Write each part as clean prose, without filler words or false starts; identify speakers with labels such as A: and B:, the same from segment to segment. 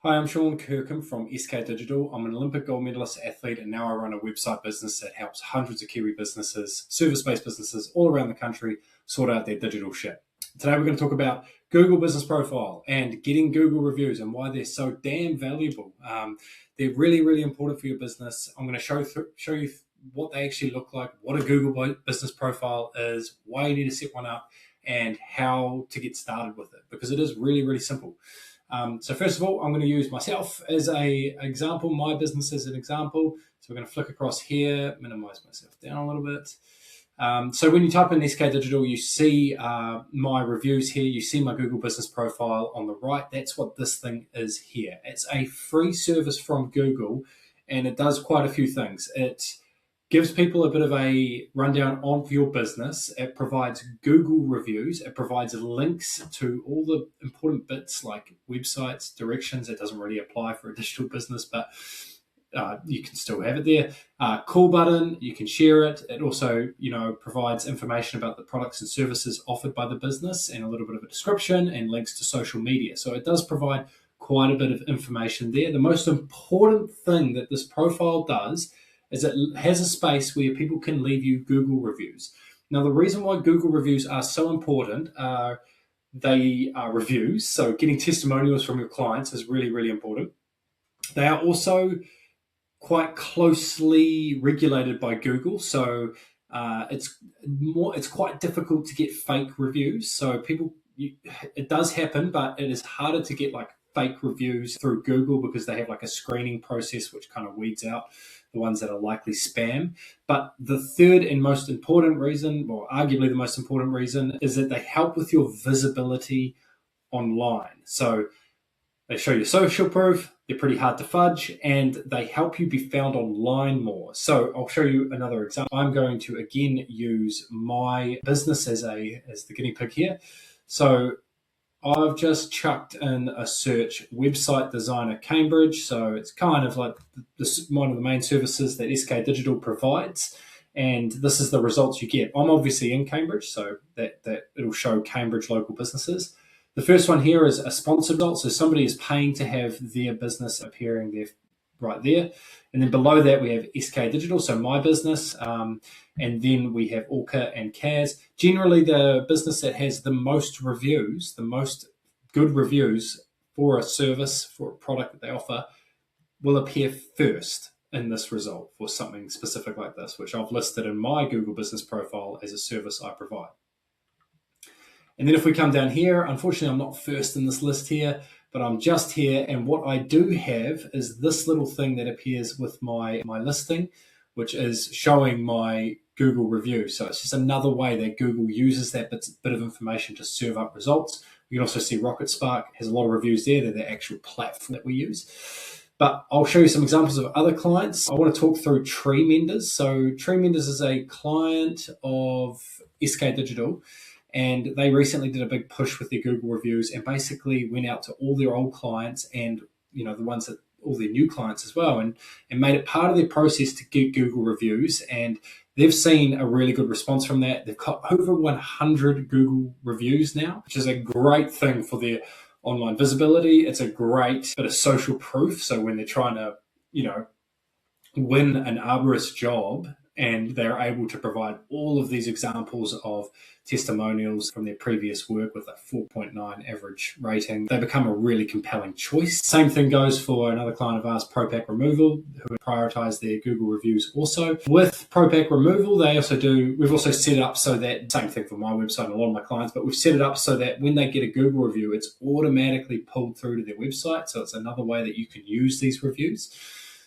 A: Hi, I'm Sean Kirkham from SK Digital. I'm an Olympic gold medalist athlete, and now I run a website business that helps hundreds of Kiwi businesses, service-based businesses all around the country, sort out their digital shit. Today we're going to talk about Google Business Profile and getting Google reviews and why they're so damn valuable. They're really, really important for your business. I'm going to show you what they actually look like, what a Google Business Profile is, why you need to set one up, and how to get started with it, because it is really, really simple. So first of all, I'm going to use myself as an example, my business as an example. So we're going to flick across here, minimize myself down a little bit. So when you type in SK Digital, you see my reviews here. You see my Google Business Profile on the right. That's what this thing is here. It's a free service from Google, and it does quite a few things. It gives people a bit of a rundown of your business. It provides Google reviews. It provides links to all the important bits like websites, directions. It doesn't really apply for a digital business, but you can still have it there. Call button, you can share it. It also, provides information about the products and services offered by the business and a little bit of a description and links to social media. So it does provide quite a bit of information there. The most important thing that this profile does is it has a space where people can leave you Google reviews. Now, the reason why Google reviews are so important are they are reviews. So getting testimonials from your clients is really, really important. They are also quite closely regulated by Google. So it's quite difficult to get fake reviews. So it does happen, but it is harder to get like fake reviews through Google because they have like a screening process which kind of weeds out the ones that are likely spam. But the third and most important reason, or arguably the most important reason, is that they help with your visibility online. So they show you social proof, they're pretty hard to fudge, and they help you be found online more. So I'll show you another example. I'm going to again use my business as the guinea pig here. So I've just chucked in a search, website designer Cambridge. So it's kind of like one of the main services that SK Digital provides. And this is the results you get. I'm obviously in Cambridge, so that it'll show Cambridge local businesses. The first one here is a sponsored result. So somebody is paying to have their business appearing there right there. And then below that, we have SK Digital, so my business. And then we have Orca and Kaz. Generally, the business that has the most reviews, the most good reviews for a service, for a product that they offer, will appear first in this result for something specific like this, which I've listed in my Google Business Profile as a service I provide. And then if we come down here, unfortunately, I'm not first in this list here, but I'm just here. And what I do have is this little thing that appears with my listing, which is showing my Google review. So it's just another way that Google uses that bit of information to serve up results. You can also see Rocket Spark has a lot of reviews there. They're the actual platform that we use. But I'll show you some examples of other clients. I want to talk through Treemenders. So Treemenders is a client of SK Digital, and they recently did a big push with their Google reviews and basically went out to all their old clients and the ones that all their new clients as well, and made it part of their process to get Google reviews. And they've seen a really good response from that. They've got over 100 Google reviews now, which is a great thing for their online visibility. It's a great bit of social proof. So when they're trying to, win an arborist job, and they're able to provide all of these examples of testimonials from their previous work with a 4.9 average rating, they become a really compelling choice. Same thing goes for another client of ours, Propak Removal, who prioritize their Google reviews also. With Propak Removal, we've also set it up so that, same thing for my website and a lot of my clients, but we've set it up so that when they get a Google review, it's automatically pulled through to their website. So it's another way that you can use these reviews.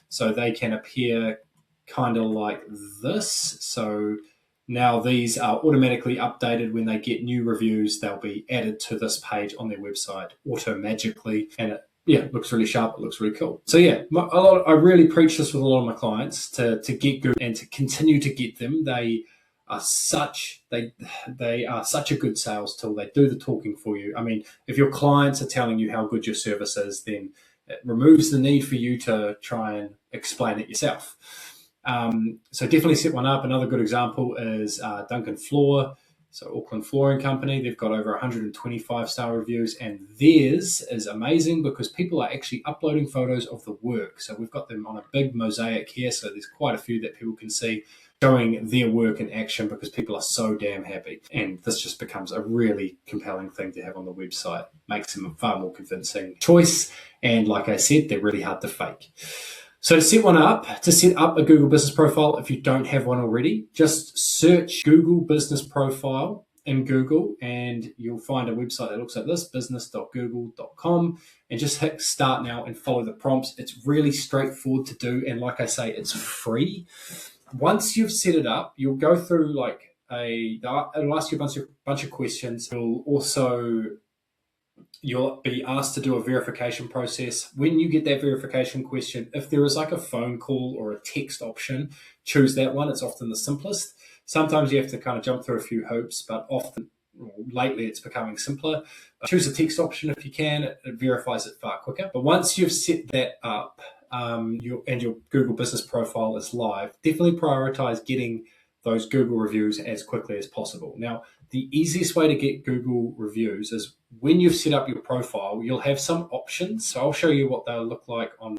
A: So they can appear kind of like this. So now these are automatically updated when they get new reviews. They'll be added to this page on their website auto-magically, and it looks really sharp. It looks really cool. So I really preach this with a lot of my clients to get good and to continue to get them. They are such a good sales tool. They do the talking for you. I mean, if your clients are telling you how good your service is, then it removes the need for you to try and explain it yourself. So definitely set one up. Another good example is Duncan Floors. So Auckland Flooring Company, they've got over 125-star reviews, and theirs is amazing because people are actually uploading photos of the work. So we've got them on a big mosaic here, so there's quite a few that people can see showing their work in action because people are so damn happy. And this just becomes a really compelling thing to have on the website. Makes them a far more convincing choice. And like I said, they're really hard to fake. So to set up a Google Business Profile, if you don't have one already, just search Google Business Profile in Google and you'll find a website that looks like this, business.google.com, and just hit start now and follow the prompts. It's really straightforward to do, and like I say, it's free. Once you've set it up, you'll go through it'll ask you a bunch of questions. You'll be asked to do a verification process. When you get that verification question, if there is like a phone call or a text option, choose that one. It's often the simplest. Sometimes you have to kind of jump through a few hoops, but lately it's becoming simpler. Choose a text option if you can. It verifies it far quicker. But once you've set that up your Google Business Profile is live, definitely prioritize getting those Google reviews as quickly as possible. Now, the easiest way to get Google reviews is when you've set up your profile, you'll have some options. So I'll show you what they'll look like I'm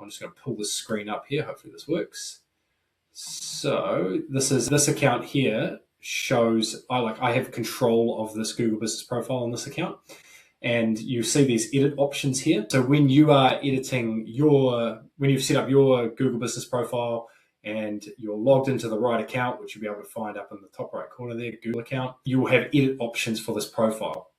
A: just going to pull the screen up here. Hopefully this works. So this account here shows I have control of this Google Business Profile on this account. And you see these edit options here. So when you are editing when you've set up your Google Business Profile, and you're logged into the right account, which you'll be able to find up in the top right corner there, Google account, you will have edit options for this profile.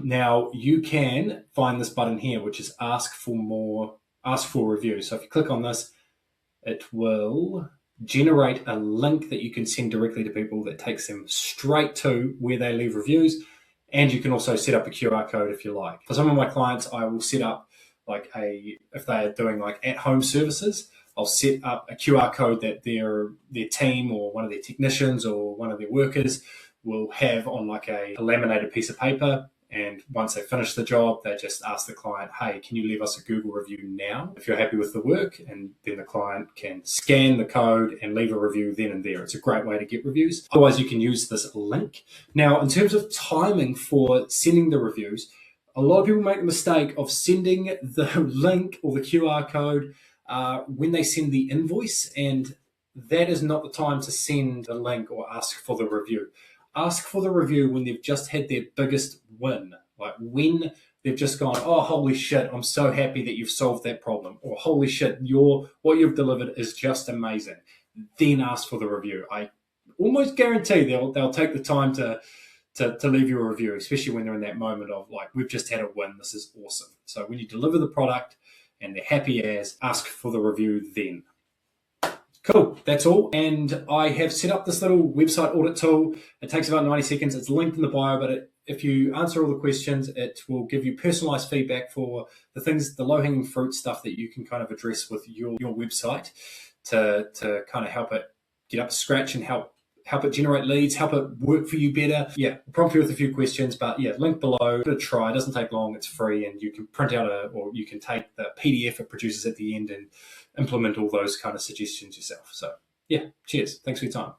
A: Now, you can find this button here, which is ask for reviews. So if you click on this, it will generate a link that you can send directly to people that takes them straight to where they leave reviews. And you can also set up a QR code if you like. For some of my clients, I will set up if they are doing at-home services, I'll set up a QR code that their team or one of their technicians or one of their workers will have on a laminated piece of paper. And once they finish the job, they just ask the client, hey, can you leave us a Google review now if you're happy with the work? And then the client can scan the code and leave a review then and there. It's a great way to get reviews. Otherwise, you can use this link. Now, in terms of timing for sending the reviews, a lot of people make the mistake of sending the link or the QR code when they send the invoice, and that is not the time to send the link or ask for the review. Ask for the review when they've just had their biggest win, like when they've just gone, oh, holy shit, I'm so happy that you've solved that problem, or holy shit, what you've delivered is just amazing. Then ask for the review. I almost guarantee they'll take the time to leave you a review, especially when they're in that moment of we've just had a win, this is awesome. So when you deliver the product and they're happy as, ask for the review then. Cool, that's all. And I have set up this little website audit tool. It takes about 90 seconds. It's linked in the bio, but if you answer all the questions, it will give you personalized feedback for the low-hanging fruit stuff that you can kind of address with your website to kind of help it get up to scratch and help it generate leads, help it work for you better. Yeah, prompt you with a few questions, but yeah, link below. Give it a try. It doesn't take long. It's free, and you can print out or you can take the PDF it produces at the end and implement all those kind of suggestions yourself. So yeah, cheers. Thanks for your time.